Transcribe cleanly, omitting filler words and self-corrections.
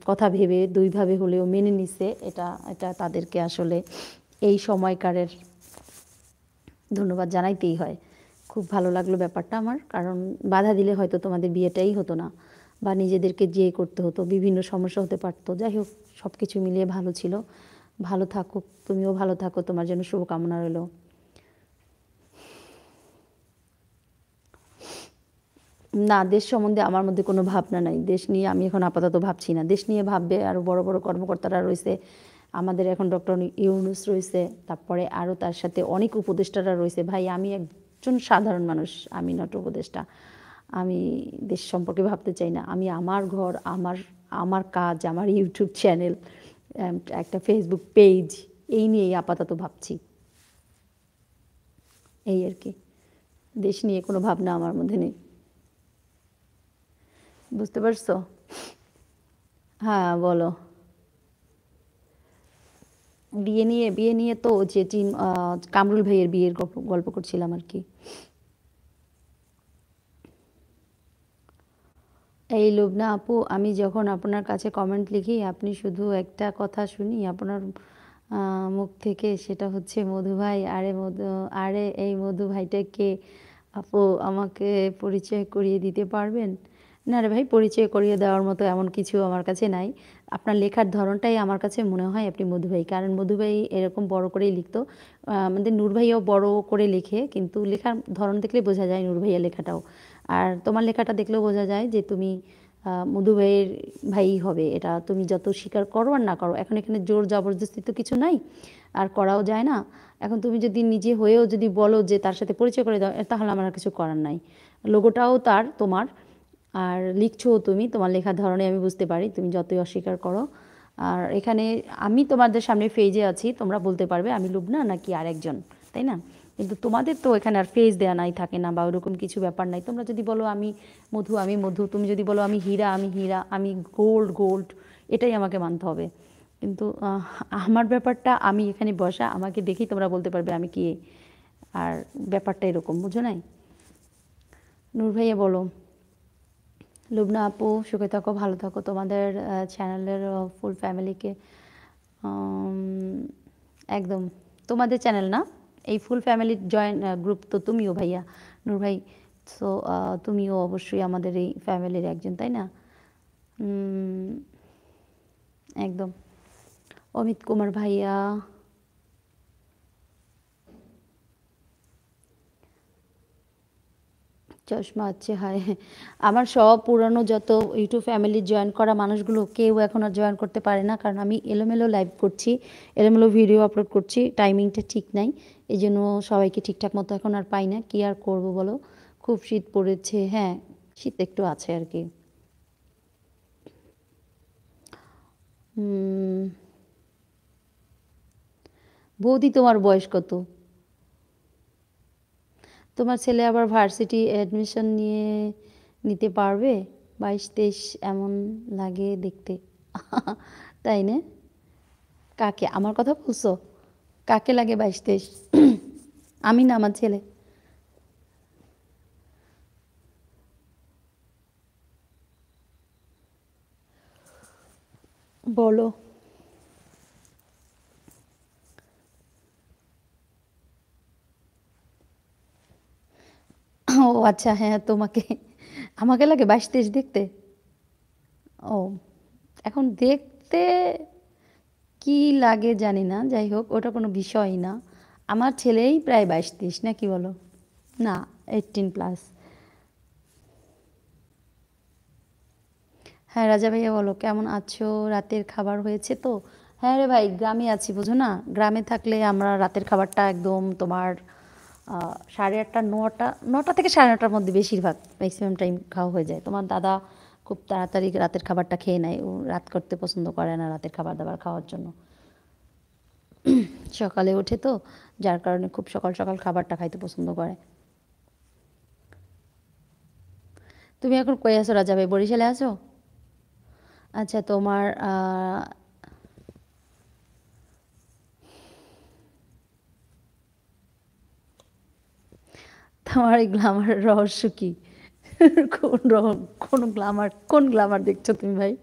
কথা ভেবে দুইভাবে হলেও মেনে নিছে, এটা এটা তাদেরকে আসলে এই সময়কারের ধন্যবাদ জানাইতেই হয়। খুব ভালো লাগলো ব্যাপারটা আমার, কারণ বাধা দিলে হয়তো তোমাদের বিয়েটাই হতো না, বা নিজেদেরকে যে করতে হতো, বিভিন্ন সমস্যা হতে পারতো। যাই হোক, সব কিছু মিলিয়ে ভালো ছিল। ভালো থাকুক, তুমিও ভালো থাকো, তোমার জন্য শুভকামনা রইল। না, দেশ সম্বন্ধে আমার মধ্যে কোনো ভাবনা নাই। দেশ নিয়ে আমি এখন আপাতত ভাবছি না। দেশ নিয়ে ভাববে আরও বড় বড় কর্মকর্তারা রয়েছে। আমাদের এখন ডক্টর ইউনূস রয়েছে, তারপরে আরও তার সাথে অনেক উপদেষ্টারা রয়েছে। ভাই, আমি একজন সাধারণ মানুষ, আমি নট উপদেষ্টা। আমি দেশ সম্পর্কে ভাবতে চাই না। আমি আমার ঘর, আমার আমার কাজ, আমার ইউটিউব চ্যানেল, একটা ফেসবুক পেজ, এই নিয়েই আপাতত ভাবছি। এই আর কি। দেশ নিয়ে কোনো ভাবনা আমার মধ্যে নেই। বুঝতে পারছো? হ্যাঁ, বলো। বিয়ে নিয়ে তো যে কামরুল ভাইয়ের বিয়ের গল্প গল্প করছিলাম আর কি। এই লুবনা আপু, আমি যখন আপনার কাছে কমেন্ট লিখি, আপনি শুধু একটা কথা শুনি আপনার মুখ থেকে, সেটা হচ্ছে মধু ভাই। আরে এই মধু ভাইটা কে? আপু, আমাকে পরিচয় করিয়ে দিতে পারবেন? না রে ভাই, পরিচয় করিয়ে দেওয়ার মতো এমন কিছু আমার কাছে নাই। আপনার লেখার ধরনটাই আমার কাছে মনে হয় আপনি মধু ভাই, কারণ মধু ভাই এরকম বড় করেই লিখতো। আমাদের নূর ভাইয়াও বড় করে লেখে, কিন্তু লেখার ধরন দেখলে বোঝা যায় নূর ভাইয়া লেখাটাও। আর তোমার লেখাটা দেখলেও বোঝা যায় যে তুমি মধু ভাইয়ের ভাই হবে। এটা তুমি যত স্বীকার করো আর না করো, এখন এখানে জোর জবরদস্তি তো কিছু নাই, আর করাও যায় না। এখন তুমি যদি নিজে হয়েও যদি বলো যে তার সাথে পরিচয় করে দাও, তাহলে আমার আর কিছু করার নাই। লোগোটাও তোমার, আর লিখছোও তুমি, তোমার লেখার ধরনে আমি বুঝতে পারি, তুমি যতই অস্বীকার করো। আর এখানে আমি তোমাদের সামনে ফেজে আছি, তোমরা বলতে পারবে আমি লুবনা নাকি আরেকজন, তাই না? কিন্তু তোমাদের তো এখানে আর ফেজ দেওয়া নাই, থাকে না, বা ওরকম কিছু ব্যাপার নাই। তোমরা যদি বলো আমি মধু, তুমি যদি বলো আমি হীরা, আমি গোল্ড, এটাই আমাকে মানতে হবে। কিন্তু আমার ব্যাপারটা, আমি এখানে বসা, আমাকে দেখেই তোমরা বলতে পারবে আমি কি। আর ব্যাপারটা এরকম, বুঝো নাই? নূর ভাইয়া বলো। লুবনা আপু, সুখে থাকো, ভালো থাকো। তোমাদের চ্যানেলের ফুল ফ্যামিলিকে একদম, তোমাদের চ্যানেল না, এই ফুল ফ্যামিলির গ্রুপ তো তুমিও ভাইয়া, নূর ভাই। সো তুমিও অবশ্যই আমাদের এই ফ্যামিলির একজন, তাই না? একদম। অমিত কুমার ভাইয়া, চশমা আছে, হায়। আমার সব পুরানো যত ইউটিউব ফ্যামিলি জয়েন করা মানুষগুলো কেউ এখন আর জয়েন করতে পারে না, কারণ আমি এলোমেলো লাইভ করছি, এলোমেলো ভিডিও আপলোড করছি, টাইমিংটা ঠিক নাই। এই জন্য সবাইকে ঠিকঠাক মতো এখন আর পাই না। কি আর করব বলো? খুব শীত পড়েছে, হ্যাঁ, শীত একটু আছে আর কি। বৌদি, তোমার বয়স কত? তোমার ছেলে আবার ভার্সিটি অ্যাডমিশন নিতে পারবে? 22-23 এমন লাগে দেখতে। তাই না? কাকে, আমার কথা বলছো? কাকে লাগে 22-23? আমি না, আমার ছেলে। বলো। ও আচ্ছা, হ্যাঁ, আমাকে লাগে 22-23 দেখতে। ও, এখন দেখতে কি লাগে জানি না, যাই হোক, ওটা কোনো বিষয়ই না। আমার ছেলেই প্রায় 22-23, না কি বলো? না, 18+। হ্যাঁ, রাজা ভাইয়া বলো, কেমন আছো? রাতের খাবার হয়েছে তো? হ্যাঁ রে ভাই, গ্রামে আছি, বুঝো না? গ্রামে থাকলে আমরা রাতের খাবারটা একদম তোমার 8:30, 9টা, 9টা থেকে 9:30টার মধ্যে বেশিরভাগ ম্যাক্সিমাম টাইম খাওয়া হয়ে যায়। তোমার দাদা খুব তাড়াতাড়ি রাতের খাবারটা খেয়ে নেয়, ও রাত করতে পছন্দ করে না রাতের খাবার দাবার খাওয়ার জন্য। সকালে ওঠে তো, যার কারণে খুব সকাল সকাল খাবারটা খাইতে পছন্দ করে। তুমি এখন কই আছো রাজা ভাই, বরিশালে আছো? আচ্ছা, তোমার এই গ্ল্যামারের রহস্য কি? কোন কোন গ্ল্যামার দেখছো তুমি ভাই?